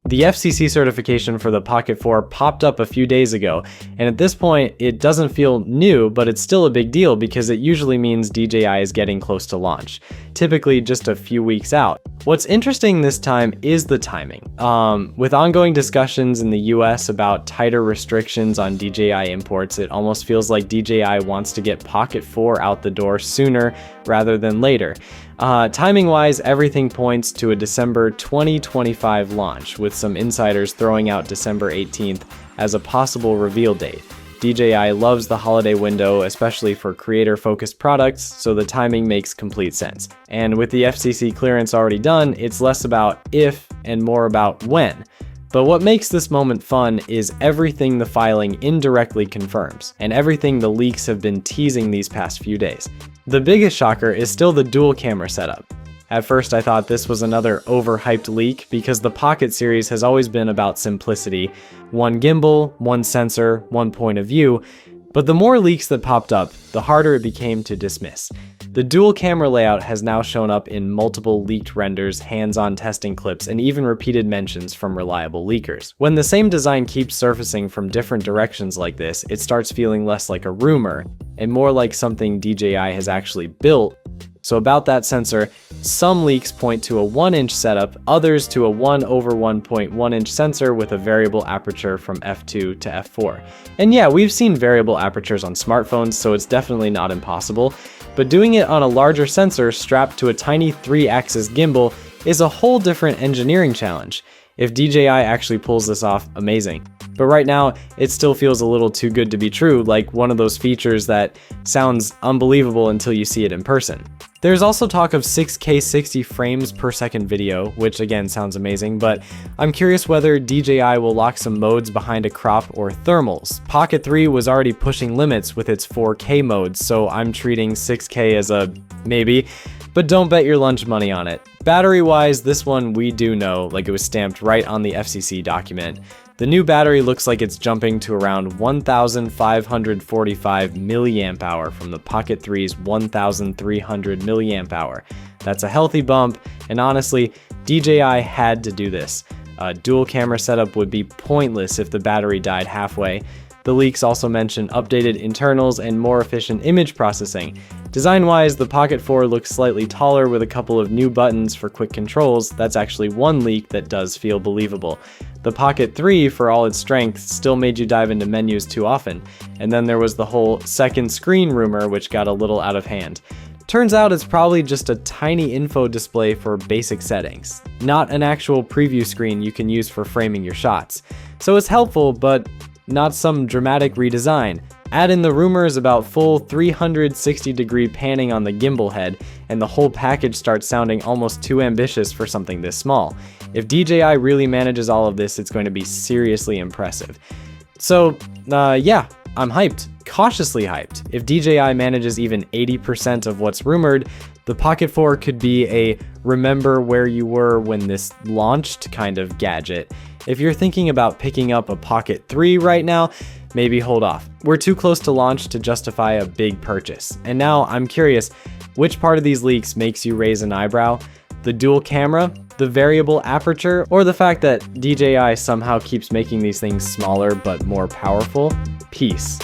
The FCC certification for the Pocket 4 popped up a few days ago, and at this point, it doesn't feel new, but it's still a big deal because it usually means DJI is getting close to launch, typically just a few weeks out. What's interesting this time is the timing. With ongoing discussions in the US about tighter restrictions on DJI imports, it almost feels like DJI wants to get Pocket 4 out the door sooner rather than later. Timing-wise, everything points to a December 2025 launch, with some insiders throwing out December 18th as a possible reveal date. DJI loves the holiday window, especially for creator-focused products, so the timing makes complete sense. And with the FCC clearance already done, it's less about if and more about when. But what makes this moment fun is everything the filing indirectly confirms, and everything the leaks have been teasing these past few days. The biggest shocker is still the dual camera setup. At first I thought this was another overhyped leak because the Pocket series has always been about simplicity. One gimbal, one sensor, one point of view. But the more leaks that popped up, the harder it became to dismiss. The dual camera layout has now shown up in multiple leaked renders, hands-on testing clips, and even repeated mentions from reliable leakers. When the same design keeps surfacing from different directions like this, it starts feeling less like a rumor and more like something DJI has actually built. So about that sensor, some leaks point to a 1-inch setup, others to a 1/1.1-inch sensor with a variable aperture from f2 to f4. And yeah, we've seen variable apertures on smartphones, so it's definitely not impossible, but doing it on a larger sensor strapped to a tiny 3-axis gimbal is a whole different engineering challenge. If DJI actually pulls this off, amazing. But right now, it still feels a little too good to be true, like one of those features that sounds unbelievable until you see it in person. There's also talk of 6K 60 frames per second video, which again sounds amazing, but I'm curious whether DJI will lock some modes behind a crop or thermals. Pocket 3 was already pushing limits with its 4K modes, so I'm treating 6K as a maybe, but don't bet your lunch money on it. Battery-wise, this one we do know, like it was stamped right on the FCC document. The new battery looks like it's jumping to around 1,545 mAh from the Pocket 3's 1,300 mAh. That's a healthy bump, and honestly, DJI had to do this. A dual camera setup would be pointless if the battery died halfway. The leaks also mention updated internals and more efficient image processing. Design-wise, the Pocket 4 looks slightly taller with a couple of new buttons for quick controls. That's actually one leak that does feel believable. The Pocket 3, for all its strength, still made you dive into menus too often. And then there was the whole second screen rumor, which got a little out of hand. Turns out it's probably just a tiny info display for basic settings, not an actual preview screen you can use for framing your shots. So it's helpful, but not some dramatic redesign. Add in the rumors about full 360-degree panning on the gimbal head, and the whole package starts sounding almost too ambitious for something this small. If DJI really manages all of this, it's going to be seriously impressive. So, yeah, I'm hyped. Cautiously hyped. If DJI manages even 80% of what's rumored, the Pocket 4 could be a remember where you were when this launched kind of gadget. If you're thinking about picking up a Pocket 3 right now, maybe hold off. We're too close to launch to justify a big purchase. And now I'm curious, which part of these leaks makes you raise an eyebrow? The dual camera, the variable aperture, or the fact that DJI somehow keeps making these things smaller but more powerful? Peace.